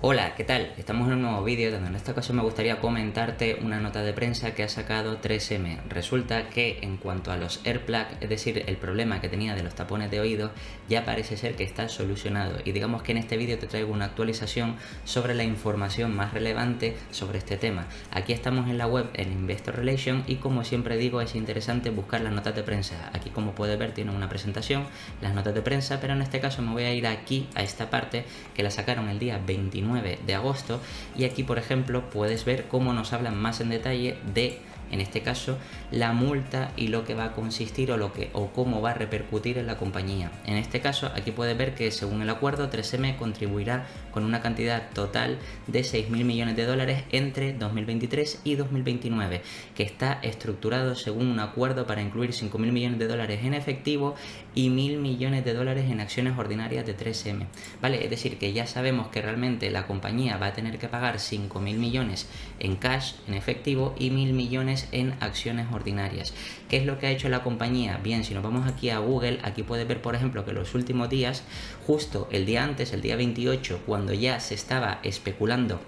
Hola, ¿qué tal? Estamos en un nuevo vídeo donde en esta ocasión me gustaría comentarte una nota de prensa que ha sacado 3M. Resulta que en cuanto a los AirPlug, es decir, el problema que tenía de los tapones de oídos, ya parece ser que está solucionado. Y digamos que en este vídeo te traigo una actualización sobre la información más relevante sobre este tema. Aquí estamos en la web en Investor Relations y como siempre digo es interesante buscar las notas de prensa. Aquí como puedes ver tiene una presentación, las notas de prensa, pero en este caso me voy a ir aquí a esta parte que la sacaron el día 29 de agosto y aquí por ejemplo puedes ver cómo nos hablan más en detalle de, en este caso, la multa y lo que va a consistir o cómo va a repercutir en la compañía. En este caso aquí puedes ver que según el acuerdo 3M contribuirá con una cantidad total de 6.000 millones de dólares entre 2023 y 2029, que está estructurado según un acuerdo para incluir 5.000 millones de dólares en efectivo y 1.000 millones de dólares en acciones ordinarias de 3M. ¿Vale? Es decir, que ya sabemos que realmente la compañía va a tener que pagar 5.000 millones en cash, en efectivo, y 1.000 millones en acciones ordinarias. ¿Qué es lo que ha hecho la compañía? Bien, si nos vamos aquí a Google, aquí puedes ver por ejemplo que los últimos días, justo el día antes, el día 28, cuando ya se estaba especulando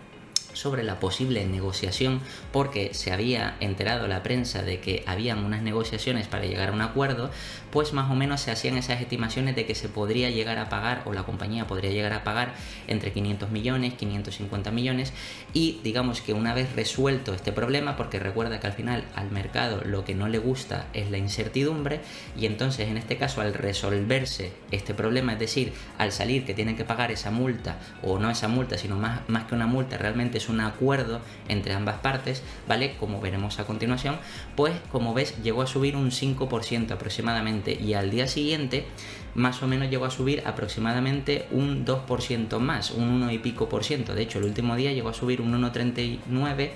sobre la posible negociación, porque se había enterado la prensa de que habían unas negociaciones para llegar a un acuerdo, pues más o menos se hacían esas estimaciones de que se podría llegar a pagar, o la compañía podría llegar a pagar entre 500 millones, 550 millones, y digamos que una vez resuelto este problema, porque recuerda que al final al mercado lo que no le gusta es la incertidumbre, y entonces en este caso al resolverse este problema, es decir, al salir que tienen que pagar esa multa, o no esa multa, sino más que una multa, realmente es un acuerdo entre ambas partes, ¿vale? Como veremos a continuación, pues como ves llegó a subir un 5% aproximadamente y al día siguiente más o menos llegó a subir aproximadamente un 2% más, un 1 y pico por ciento. De hecho, el último día llegó a subir un 1,39%,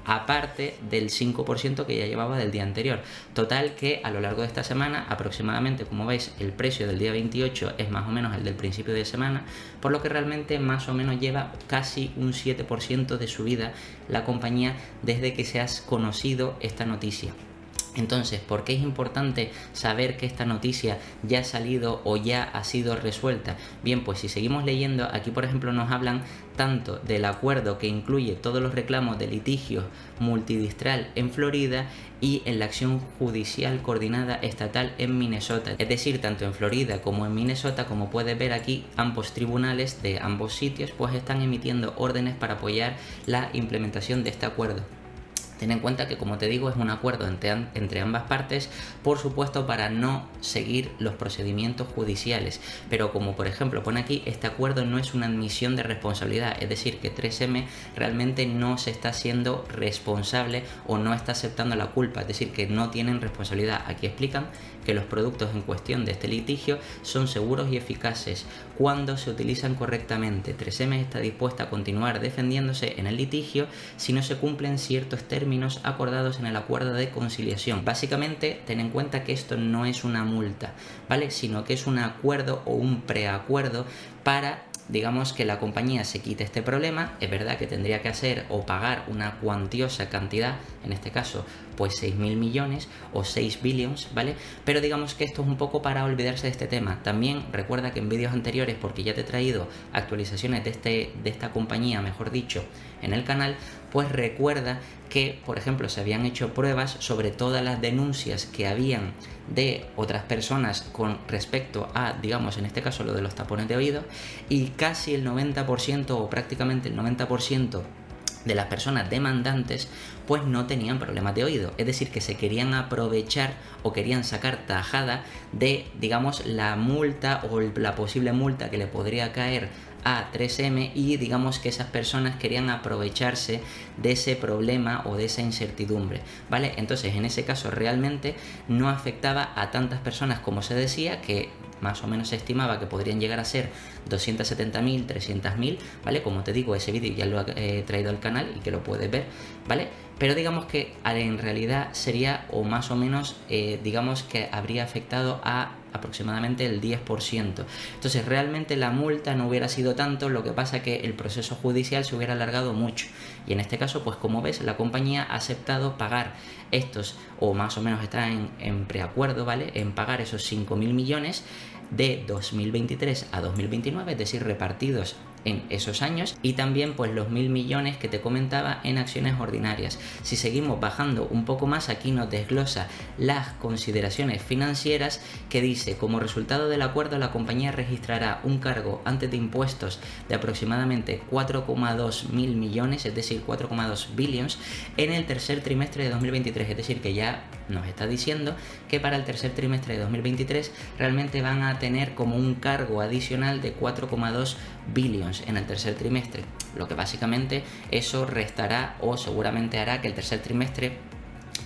aparte del 5% que ya llevaba del día anterior. Total que a lo largo de esta semana, aproximadamente, como veis, el precio del día 28 es más o menos el del principio de semana, por lo que realmente más o menos lleva casi un 7% de subida la compañía desde que se ha conocido esta noticia. Entonces, ¿por qué es importante saber que esta noticia ya ha salido o ya ha sido resuelta? Bien, pues si seguimos leyendo, aquí por ejemplo nos hablan tanto del acuerdo que incluye todos los reclamos de litigio multidistral en Florida y en la acción judicial coordinada estatal en Minnesota. Es decir, tanto en Florida como en Minnesota, como puedes ver aquí, ambos tribunales de ambos sitios pues están emitiendo órdenes para apoyar la implementación de este acuerdo. Ten en cuenta que, como te digo, es un acuerdo entre ambas partes, por supuesto para no seguir los procedimientos judiciales. Pero como por ejemplo pone aquí, este acuerdo no es una admisión de responsabilidad, es decir, que 3M realmente no se está siendo responsable o no está aceptando la culpa, es decir, que no tienen responsabilidad. Aquí explican que los productos en cuestión de este litigio son seguros y eficaces cuando se utilizan correctamente. 3M está dispuesta a continuar defendiéndose en el litigio si no se cumplen ciertos términos acordados en el acuerdo de conciliación. Básicamente, ten en cuenta que esto no es una multa, ¿vale? Sino que es un acuerdo o un preacuerdo para, digamos, que la compañía se quite este problema. Es verdad que tendría que hacer o pagar una cuantiosa cantidad, en este caso pues 6.000 millones o 6 billions, ¿vale? Pero digamos que esto es un poco para olvidarse de este tema. También recuerda que en vídeos anteriores, porque ya te he traído actualizaciones de esta compañía, mejor dicho, en el canal, pues recuerda que, por ejemplo, se habían hecho pruebas sobre todas las denuncias que habían de otras personas con respecto a, digamos, en este caso lo de los tapones de oído, y casi el 90% o prácticamente el 90% de las personas demandantes pues no tenían problemas de oído, es decir, que se querían aprovechar o querían sacar tajada de, digamos, la multa o la posible multa que le podría caer a 3M, y digamos que esas personas querían aprovecharse de ese problema o de esa incertidumbre, ¿vale? Entonces en ese caso realmente no afectaba a tantas personas como se decía, que más o menos se estimaba que podrían llegar a ser 270.000, 300.000, ¿vale? Como te digo, ese vídeo ya lo he traído al canal y que lo puedes ver, ¿vale? Pero digamos que en realidad sería, o más o menos, digamos que habría afectado a aproximadamente el 10%. Entonces realmente la multa no hubiera sido tanto, lo que pasa que el proceso judicial se hubiera alargado mucho. Y en este caso, pues como ves, la compañía ha aceptado pagar estos, o más o menos está en preacuerdo, ¿vale? En pagar esos 5.000 millones de 2023 a 2029, es decir, repartidos en esos años, y también pues los 1.000 millones que te comentaba en acciones ordinarias. Si seguimos bajando un poco más, aquí nos desglosa las consideraciones financieras, que dice: como resultado del acuerdo, la compañía registrará un cargo antes de impuestos de aproximadamente 4,2 mil millones, es decir, 4,2 billions en el tercer trimestre de 2023, es decir, que ya nos está diciendo que para el tercer trimestre de 2023 realmente van a tener como un cargo adicional de 4,2 billions en el tercer trimestre, lo que básicamente eso restará o seguramente hará que el tercer trimestre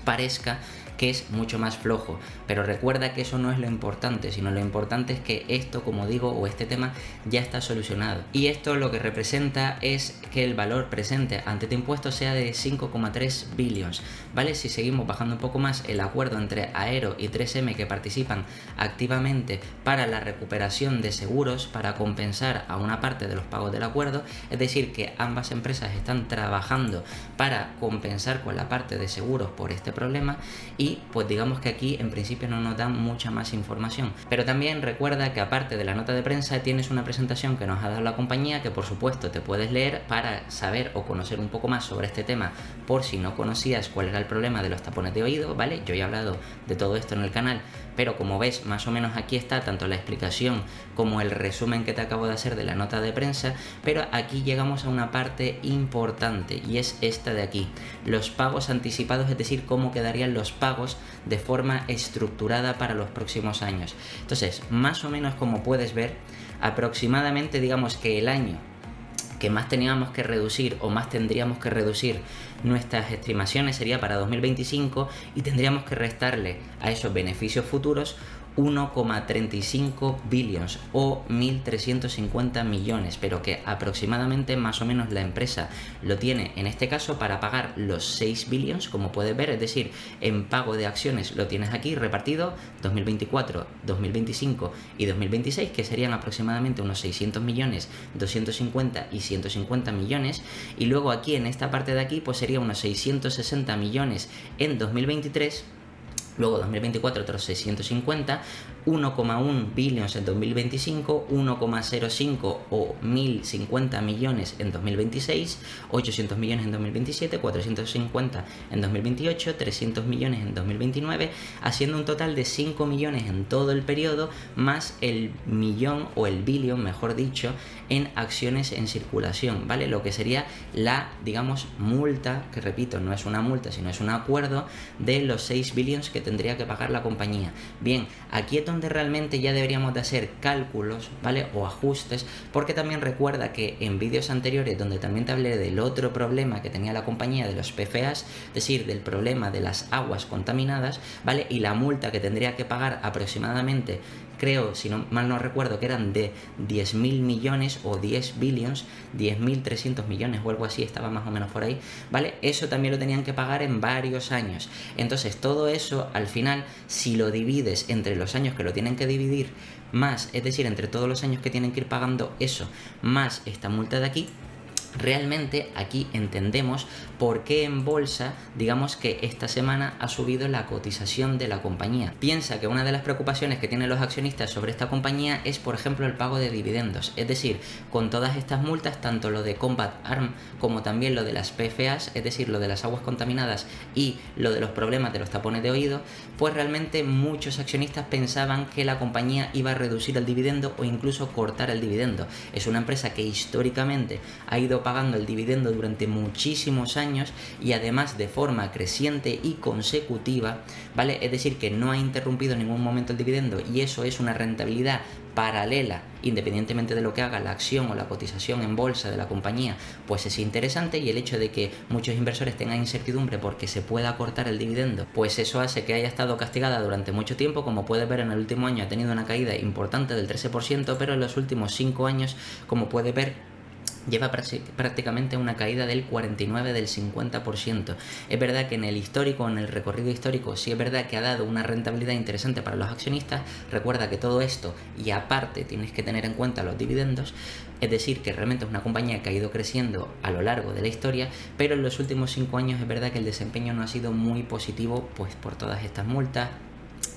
parezca que es mucho más flojo. Pero recuerda que eso no es lo importante, sino lo importante es que esto, como digo, o este tema ya está solucionado. Y esto lo que representa es que el valor presente ante de impuestos sea de 5,3 billions, ¿vale? Si seguimos bajando un poco más, el acuerdo entre Aero y 3M, que participan activamente para la recuperación de seguros para compensar a una parte de los pagos del acuerdo, es decir, que ambas empresas están trabajando para compensar con la parte de seguros por este problema, y pues digamos que aquí en principio no nos dan mucha más información. Pero también recuerda que aparte de la nota de prensa tienes una presentación que nos ha dado la compañía, que por supuesto te puedes leer para saber o conocer un poco más sobre este tema, por si no conocías cuál era el problema de los tapones de oído, ¿vale? Yo he hablado de todo esto en el canal, pero como ves, más o menos aquí está tanto la explicación como el resumen que te acabo de hacer de la nota de prensa. Pero aquí llegamos a una parte importante, y es esta de aquí: los pagos anticipados, es decir, cómo quedarían los pagos de forma estructurada para los próximos años. Entonces, más o menos, como puedes ver, aproximadamente digamos que el año que más teníamos que reducir o más tendríamos que reducir nuestras estimaciones sería para 2025, y tendríamos que restarle a esos beneficios futuros 1,35 billions o 1.350 millones, pero que aproximadamente más o menos la empresa lo tiene en este caso para pagar los 6 billions, como puedes ver, es decir, en pago de acciones lo tienes aquí repartido 2024, 2025 y 2026, que serían aproximadamente unos 600 millones, 250 y 150 millones, y luego aquí en esta parte de aquí pues sería unos 660 millones en 2023. Luego 2024 otros 650, 1,1 billions en 2025, 1,05 o 1.050 millones en 2026, 800 millones en 2027, 450 en 2028, 300 millones en 2029, haciendo un total de 5 millones en todo el periodo, más el millón o el billion, mejor dicho, en acciones en circulación, ¿vale? Lo que sería la, digamos, multa, que repito, no es una multa, sino es un acuerdo de los 6 billions que tendría que pagar la compañía. Bien, aquí es donde realmente ya deberíamos de hacer cálculos, ¿vale? O ajustes, porque también recuerda que en vídeos anteriores, donde también te hablé del otro problema que tenía la compañía de los PFAS, es decir, del problema de las aguas contaminadas, ¿vale? Y la multa que tendría que pagar aproximadamente, creo, si no mal no recuerdo, que eran de 10.000 millones o 10 billions, 10.300 millones o algo así, estaba más o menos por ahí, ¿vale? Eso también lo tenían que pagar en varios años. Entonces todo eso, al final, si lo divides entre los años que lo tienen que dividir, más, es decir, entre todos los años que tienen que ir pagando eso, más esta multa de aquí, realmente aquí entendemos por qué en bolsa, digamos que esta semana ha subido la cotización de la compañía. Piensa que una de las preocupaciones que tienen los accionistas sobre esta compañía es, por ejemplo, el pago de dividendos. Es decir, con todas estas multas, tanto lo de Combat Arm como también lo de las PFAS, es decir, lo de las aguas contaminadas y lo de los problemas de los tapones de oído, pues realmente muchos accionistas pensaban que la compañía iba a reducir el dividendo o incluso cortar el dividendo. Es una empresa que históricamente ha ido pagando el dividendo durante muchísimos años y además de forma creciente y consecutiva, ¿vale? Es decir, que no ha interrumpido en ningún momento el dividendo, y eso es una rentabilidad paralela, independientemente de lo que haga la acción o la cotización en bolsa de la compañía, pues es interesante. Y el hecho de que muchos inversores tengan incertidumbre porque se pueda cortar el dividendo, pues eso hace que haya estado castigada durante mucho tiempo. Como puedes ver, en el último año ha tenido una caída importante del 13%, pero en los últimos 5 años, como puedes ver, lleva prácticamente una caída del 49%, del 50%. Es verdad que en el histórico, en el recorrido histórico, sí es verdad que ha dado una rentabilidad interesante para los accionistas. Recuerda que todo esto, y aparte tienes que tener en cuenta los dividendos, es decir, que realmente es una compañía que ha ido creciendo a lo largo de la historia, pero en los últimos 5 años es verdad que el desempeño no ha sido muy positivo, pues por todas estas multas,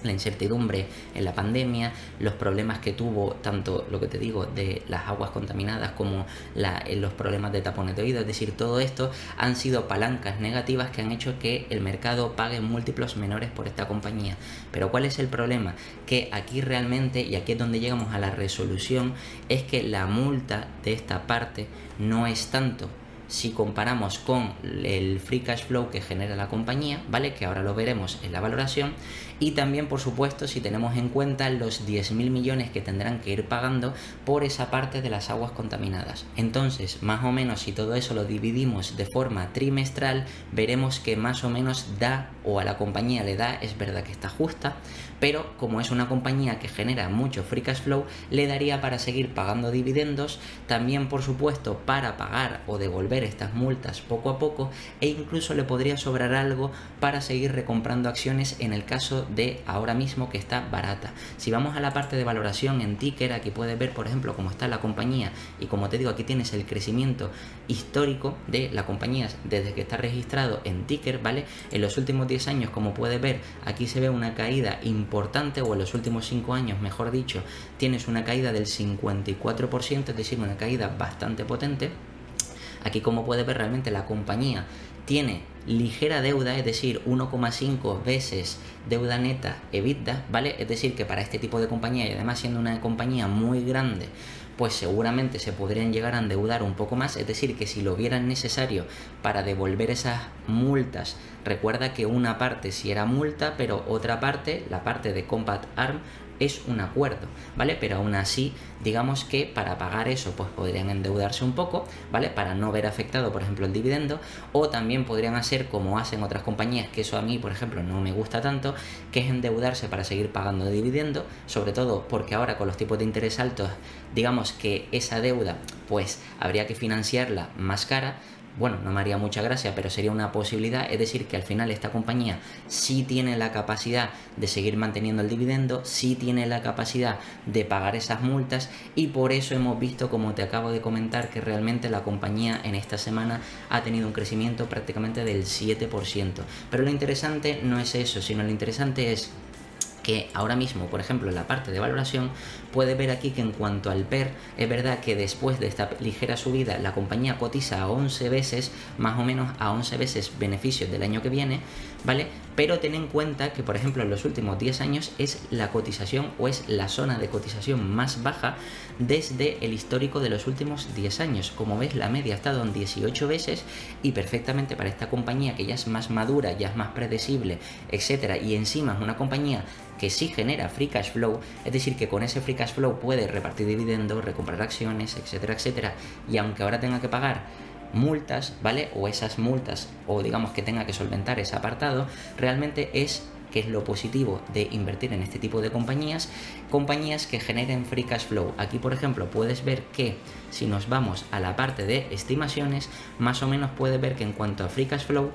la incertidumbre en la pandemia, los problemas que tuvo, tanto lo que te digo de las aguas contaminadas como los problemas de tapones de oído, es decir, todo esto han sido palancas negativas que han hecho que el mercado pague múltiplos menores por esta compañía. Pero ¿cuál es el problema? Que aquí realmente, y aquí es donde llegamos a la resolución, es que la multa de esta parte no es tanto si comparamos con el free cash flow que genera la compañía, ¿vale? Que ahora lo veremos en la valoración, y también, por supuesto, si tenemos en cuenta los 10.000 millones que tendrán que ir pagando por esa parte de las aguas contaminadas. Entonces, más o menos, si todo eso lo dividimos de forma trimestral, veremos que más o menos da, o a la compañía le da, es verdad que está justa, pero como es una compañía que genera mucho free cash flow, le daría para seguir pagando dividendos, también, por supuesto, para pagar o devolver estas multas poco a poco, e incluso le podría sobrar algo para seguir recomprando acciones en el caso de ahora mismo que está barata. Si vamos a la parte de valoración en ticker, aquí puedes ver, por ejemplo, cómo está la compañía, y como te digo, aquí tienes el crecimiento histórico de la compañía desde que está registrado en ticker, ¿vale? En los últimos 10 años, como puedes ver, aquí se ve una caída importante, o en los últimos 5 años, mejor dicho, tienes una caída del 54%, es decir, una caída bastante potente. Aquí, como puedes ver, realmente la compañía tiene ligera deuda, es decir, 1,5 veces deuda neta EBITDA, ¿vale? Es decir, que para este tipo de compañía, y además siendo una compañía muy grande, pues seguramente se podrían llegar a endeudar un poco más, es decir, que si lo vieran necesario para devolver esas multas, recuerda que una parte sí era multa, pero otra parte, la parte de Combat Arm, es un acuerdo, ¿vale? Pero aún así, digamos que para pagar eso, pues podrían endeudarse un poco, ¿vale? Para no ver afectado, por ejemplo, el dividendo, o también podrían hacer como hacen otras compañías, que eso a mí, por ejemplo, no me gusta tanto, que es endeudarse para seguir pagando dividendo, sobre todo porque ahora con los tipos de interés altos, digamos que esa deuda, pues habría que financiarla más cara. Bueno, no me haría mucha gracia, pero sería una posibilidad, es decir, que al final esta compañía sí tiene la capacidad de seguir manteniendo el dividendo, sí tiene la capacidad de pagar esas multas, y por eso hemos visto, como te acabo de comentar, que realmente la compañía en esta semana ha tenido un crecimiento prácticamente del 7%. Pero lo interesante no es eso, sino lo interesante es que ahora mismo, por ejemplo, en la parte de valoración, puedes ver aquí que en cuanto al PER, es verdad que después de esta ligera subida, la compañía cotiza a 11 veces, más o menos a 11 veces beneficios del año que viene, ¿vale? Pero ten en cuenta que, por ejemplo, en los últimos 10 años es la cotización, o es la zona de cotización más baja desde el histórico de los últimos 10 años. Como ves, la media ha estado en 18 veces, y perfectamente para esta compañía, que ya es más madura, ya es más predecible, etcétera, y encima es una compañía que sí genera free cash flow, es decir, que con ese free cash flow puede repartir dividendos, recomprar acciones, etcétera, etcétera, y aunque ahora tenga que pagar multas, ¿vale? O esas multas, o digamos que tenga que solventar ese apartado, realmente es que es lo positivo de invertir en este tipo de compañías que generen free cash flow. Aquí, por ejemplo, puedes ver que si nos vamos a la parte de estimaciones, más o menos puedes ver que en cuanto a free cash flow,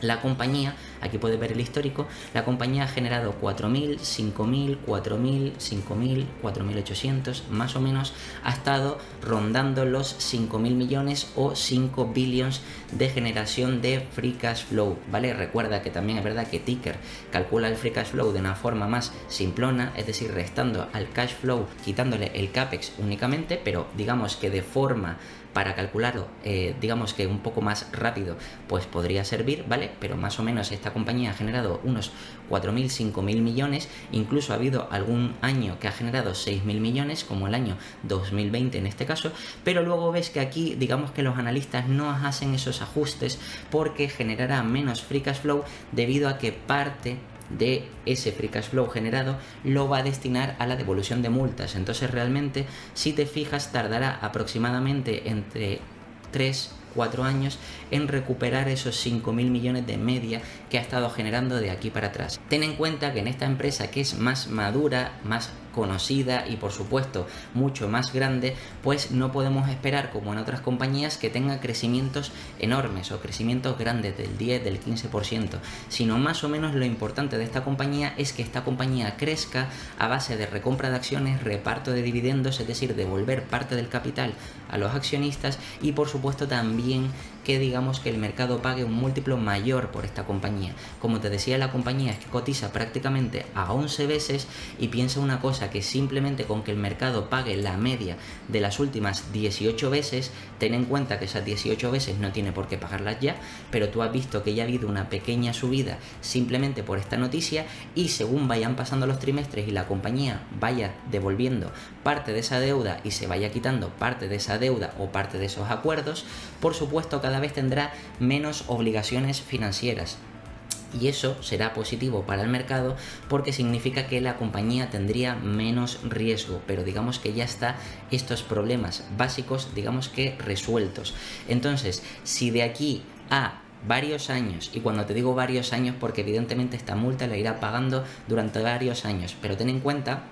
la compañía, aquí puedes ver el histórico, la compañía ha generado 4.000, 5.000, 4.000, 5.000, 4.800, más o menos ha estado rondando los 5.000 millones o 5 billions de generación de free cash flow, ¿vale? Recuerda que también es verdad que Ticker calcula el free cash flow de una forma más simplona, es decir, restando al cash flow, quitándole el CAPEX únicamente, pero digamos que de forma para calcularlo, digamos que un poco más rápido, pues podría servir, ¿vale? Pero más o menos esta compañía ha generado unos 4.000, 5.000 millones, incluso ha habido algún año que ha generado 6.000 millones, como el año 2020 en este caso, pero luego ves que aquí, digamos que los analistas no hacen esos ajustes porque generará menos free cash flow debido a que parte de ese free cash flow generado lo va a destinar a la devolución de multas. Entonces realmente, si te fijas, tardará aproximadamente entre 3-4 años en recuperar esos 5.000 millones de media que ha estado generando de aquí para atrás. Ten en cuenta que en esta empresa, que es más madura, más conocida y por supuesto mucho más grande, pues no podemos esperar, como en otras compañías, que tenga crecimientos enormes o crecimientos grandes del 10, del 15%, sino más o menos lo importante de esta compañía es que esta compañía crezca a base de recompra de acciones, reparto de dividendos, es decir, devolver parte del capital a los accionistas, y por supuesto también que digamos que el mercado pague un múltiplo mayor por esta compañía. Como te decía, la compañía es que cotiza prácticamente a 11 veces, y piensa una cosa, que simplemente con que el mercado pague la media de las últimas 18 veces, ten en cuenta que esas 18 veces no tiene por qué pagarlas ya, pero tú has visto que ya ha habido una pequeña subida simplemente por esta noticia, y según vayan pasando los trimestres y la compañía vaya devolviendo parte de esa deuda y se vaya quitando parte de esa deuda o parte de esos acuerdos, por supuesto cada vez tendrá menos obligaciones financieras. Y eso será positivo para el mercado porque significa que la compañía tendría menos riesgo, pero digamos que ya está estos problemas básicos, digamos que resueltos. Entonces, si de aquí a varios años, y cuando te digo varios años porque evidentemente esta multa la irá pagando durante varios años, pero ten en cuenta,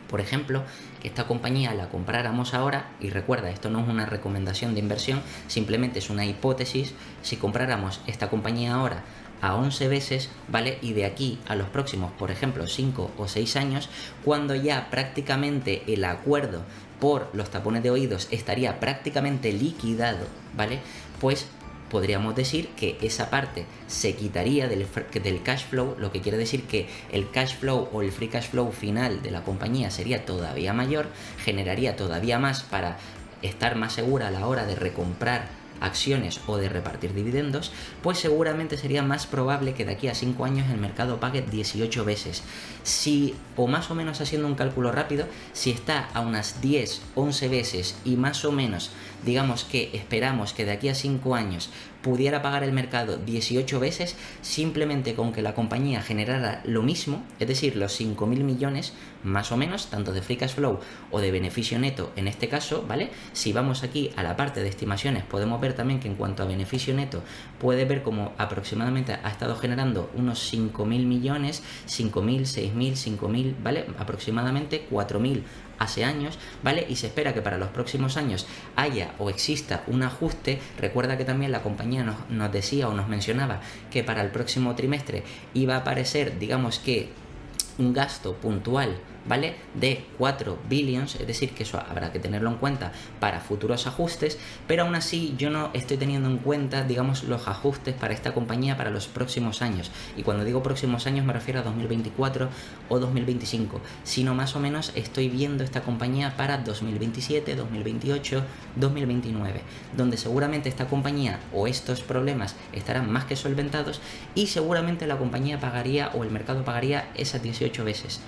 por ejemplo, que esta compañía la compráramos ahora, y recuerda, esto no es una recomendación de inversión, simplemente es una hipótesis. Si compráramos esta compañía ahora a 11 veces, ¿vale? Y de aquí a los próximos, por ejemplo, 5 o 6 años, cuando ya prácticamente el acuerdo por los tapones de oídos estaría prácticamente liquidado, ¿vale? Pues podríamos decir que esa parte se quitaría del cash flow, lo que quiere decir que el cash flow o el free cash flow final de la compañía sería todavía mayor, generaría todavía más para estar más segura a la hora de recomprar acciones o de repartir dividendos, pues seguramente sería más probable que de aquí a 5 años el mercado pague 18 veces. Si, o más o menos haciendo un cálculo rápido, si está a unas 10, 11 veces y más o menos, digamos que esperamos que de aquí a 5 años pudiera pagar el mercado 18 veces, simplemente con que la compañía generara lo mismo, es decir, los 5.000 millones más o menos, tanto de free cash flow o de beneficio neto en este caso, ¿vale? Si vamos aquí a la parte de estimaciones, podemos ver también que en cuanto a beneficio neto, puede ver como aproximadamente ha estado generando unos 5.000 millones, 5.000, 6.000, 5.000, ¿vale? Aproximadamente 4.000 hace años, ¿vale? Y se espera que para los próximos años haya o exista un ajuste. Recuerda que también la compañía nos decía o nos mencionaba que para el próximo trimestre iba a aparecer, digamos que, un gasto puntual, ¿vale? De 4 billions, es decir, que eso habrá que tenerlo en cuenta para futuros ajustes, pero aún así yo no estoy teniendo en cuenta, digamos, los ajustes para esta compañía para los próximos años. Y cuando digo próximos años me refiero a 2024 o 2025, sino más o menos estoy viendo esta compañía para 2027, 2028, 2029, donde seguramente esta compañía o estos problemas estarán más que solventados y seguramente la compañía pagaría o el mercado pagaría esas 18 veces.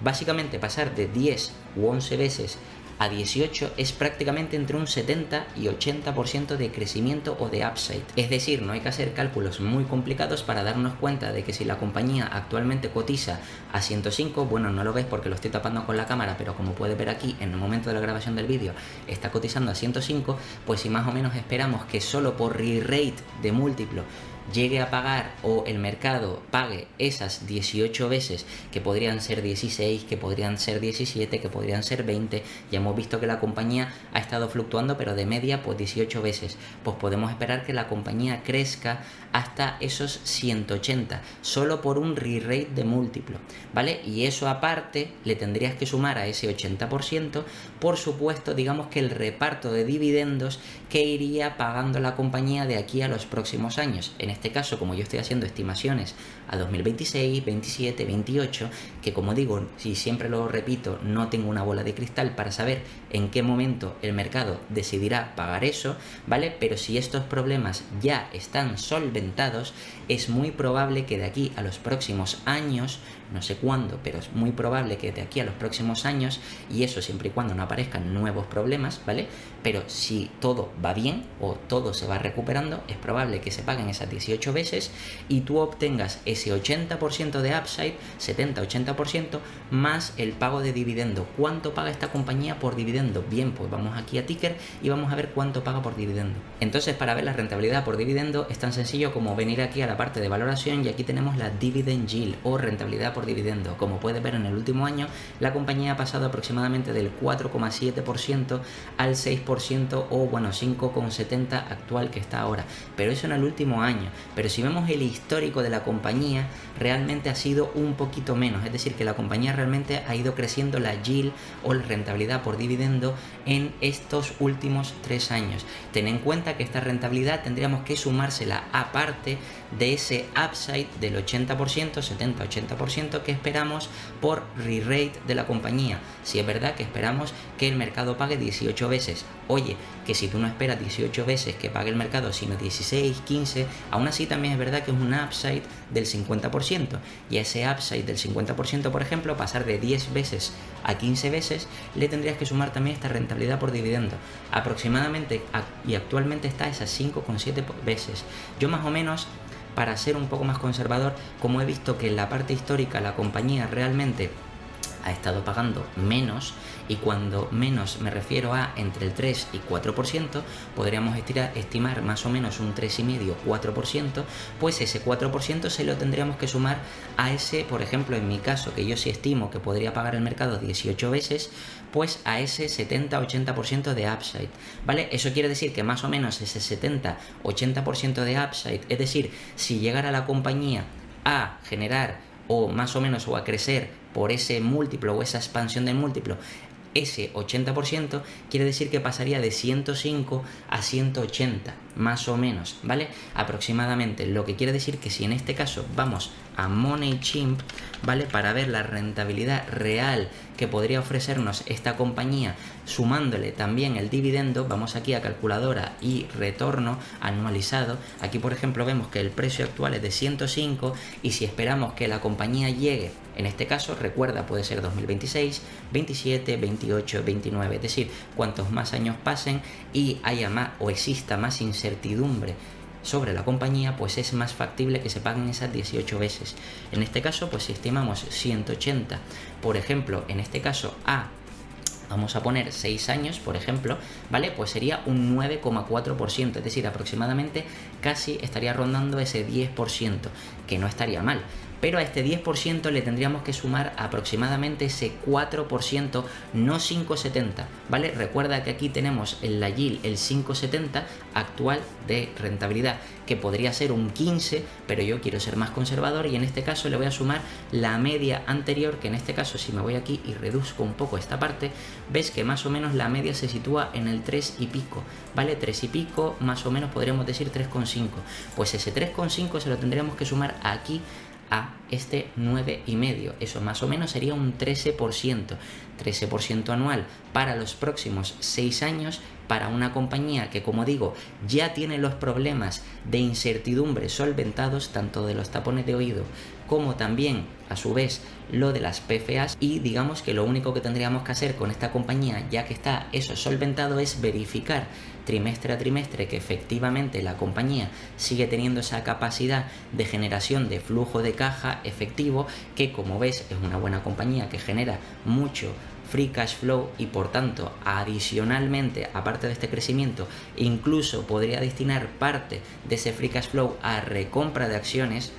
Básicamente pasar de 10 u 11 veces a 18 es prácticamente entre un 70 y 80% de crecimiento o de upside. Es decir, no hay que hacer cálculos muy complicados para darnos cuenta de que si la compañía actualmente cotiza a 105, bueno, no lo ves porque lo estoy tapando con la cámara, pero como puedes ver aquí en el momento de la grabación del vídeo está cotizando a 105, pues si más o menos esperamos que solo por re-rate de múltiplo llegue a pagar o el mercado pague esas 18 veces, que podrían ser 16, que podrían ser 17, que podrían ser 20, ya hemos visto que la compañía ha estado fluctuando, pero de media pues 18 veces, pues podemos esperar que la compañía crezca hasta esos 180, solo por un re-rate de múltiplo, ¿vale? Y eso aparte le tendrías que sumar a ese 80%, por supuesto, digamos que el reparto de dividendos que iría pagando la compañía de aquí a los próximos años. En este caso, como yo estoy haciendo estimaciones a 2026, 27, 28, que como digo, si siempre lo repito, no tengo una bola de cristal para saber en qué momento el mercado decidirá pagar eso, ¿vale? Pero si estos problemas ya están solventados, es muy probable que de aquí a los próximos años, no sé cuándo, pero es muy probable que de aquí a los próximos años, y eso siempre y cuando no aparezcan nuevos problemas, ¿vale? Pero si todo va bien o todo se va recuperando, es probable que se paguen esas 18 18 veces y tú obtengas ese 80% de upside, 70-80%, más el pago de dividendo. ¿Cuánto paga esta compañía por dividendo? Bien, pues vamos aquí a Ticker y vamos a ver cuánto paga por dividendo. Entonces, para ver la rentabilidad por dividendo es tan sencillo como venir aquí a la parte de valoración y aquí tenemos la dividend yield o rentabilidad por dividendo. Como puedes ver, en el último año la compañía ha pasado aproximadamente del 4,7% al 6% o bueno 5,70% actual que está ahora, pero eso en el último año. Pero si vemos el histórico de la compañía, realmente ha sido un poquito menos, es decir, que la compañía realmente ha ido creciendo la yield o la rentabilidad por dividendo en estos últimos 3 años. Ten en cuenta que esta rentabilidad tendríamos que sumársela aparte de ese upside del 80%, 70-80% que esperamos por re-rate de la compañía. Si es verdad que esperamos que el mercado pague 18 veces, oye, que si tú no esperas 18 veces que pague el mercado, sino 16, 15, aún así también es verdad que es un upside del 50%, y a ese upside del 50%, por ejemplo, pasar de 10 veces a 15 veces, le tendrías que sumar también esta rentabilidad por dividendo. Aproximadamente, y actualmente está a esas 5,7 veces. Yo más o menos, para ser un poco más conservador, como he visto que en la parte histórica la compañía realmente ha estado pagando menos, y cuando menos me refiero a entre el 3 y 4%, podríamos estimar más o menos un 3,5-4%, pues ese 4% se lo tendríamos que sumar a ese, por ejemplo, en mi caso, que yo sí estimo que podría pagar el mercado 18 veces, pues a ese 70-80% de upside, ¿vale? Eso quiere decir que más o menos ese 70-80% de upside, es decir, si llegara la compañía a generar o más o menos o a crecer por ese múltiplo o esa expansión del múltiplo, ese 80% quiere decir que pasaría de 105 a 180, más o menos, ¿vale? Aproximadamente, lo que quiere decir que si en este caso vamos a MoneyChimp, ¿vale? Para ver la rentabilidad real que podría ofrecernos esta compañía, sumándole también el dividendo, vamos aquí a calculadora y retorno anualizado. Aquí, por ejemplo, vemos que el precio actual es de 105 y si esperamos que la compañía llegue, en este caso, recuerda, puede ser 2026, 27, 28, 29, es decir, cuantos más años pasen y haya más o exista más incertidumbre sobre la compañía, pues es más factible que se paguen esas 18 veces. En este caso, pues si estimamos 180, por ejemplo, en este caso vamos a poner 6 años, por ejemplo, ¿vale? Pues sería un 9,4%, es decir, aproximadamente casi estaría rondando ese 10%, que no estaría mal. Pero a este 10% le tendríamos que sumar aproximadamente ese 4%, no 5,70, ¿vale? Recuerda que aquí tenemos en la yield el 5,70 actual de rentabilidad, que podría ser un 15, pero yo quiero ser más conservador y en este caso le voy a sumar la media anterior, que en este caso si me voy aquí y reduzco un poco esta parte, ves que más o menos la media se sitúa en el 3 y pico, ¿vale? 3 y pico, más o menos podríamos decir 3,5. Pues ese 3,5 se lo tendríamos que sumar aquí a este 9,5, eso más o menos sería un 13% anual para los próximos 6 años para una compañía que, como digo, ya tiene los problemas de incertidumbre solventados, tanto de los tapones de oído como también a su vez lo de las PFAs, y digamos que lo único que tendríamos que hacer con esta compañía, ya que está eso solventado, es verificar trimestre a trimestre que efectivamente la compañía sigue teniendo esa capacidad de generación de flujo de caja efectivo, que como ves es una buena compañía que genera mucho free cash flow y por tanto adicionalmente, aparte de este crecimiento, incluso podría destinar parte de ese free cash flow a recompra de acciones,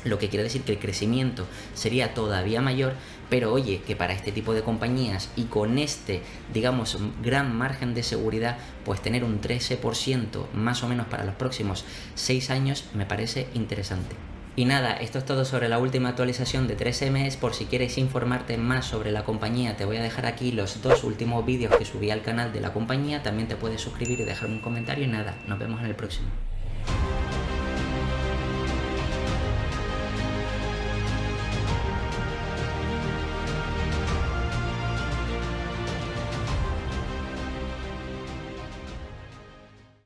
lo que quiere decir que el crecimiento sería todavía mayor. Pero oye, que para este tipo de compañías y con este, digamos, gran margen de seguridad, pues tener un 13% más o menos para los próximos 6 años me parece interesante. Y nada, esto es todo sobre la última actualización de 3M. Por si quieres informarte más sobre la compañía, te voy a dejar aquí los 2 últimos vídeos que subí al canal de la compañía. También te puedes suscribir y dejar un comentario y nada, nos vemos en el próximo.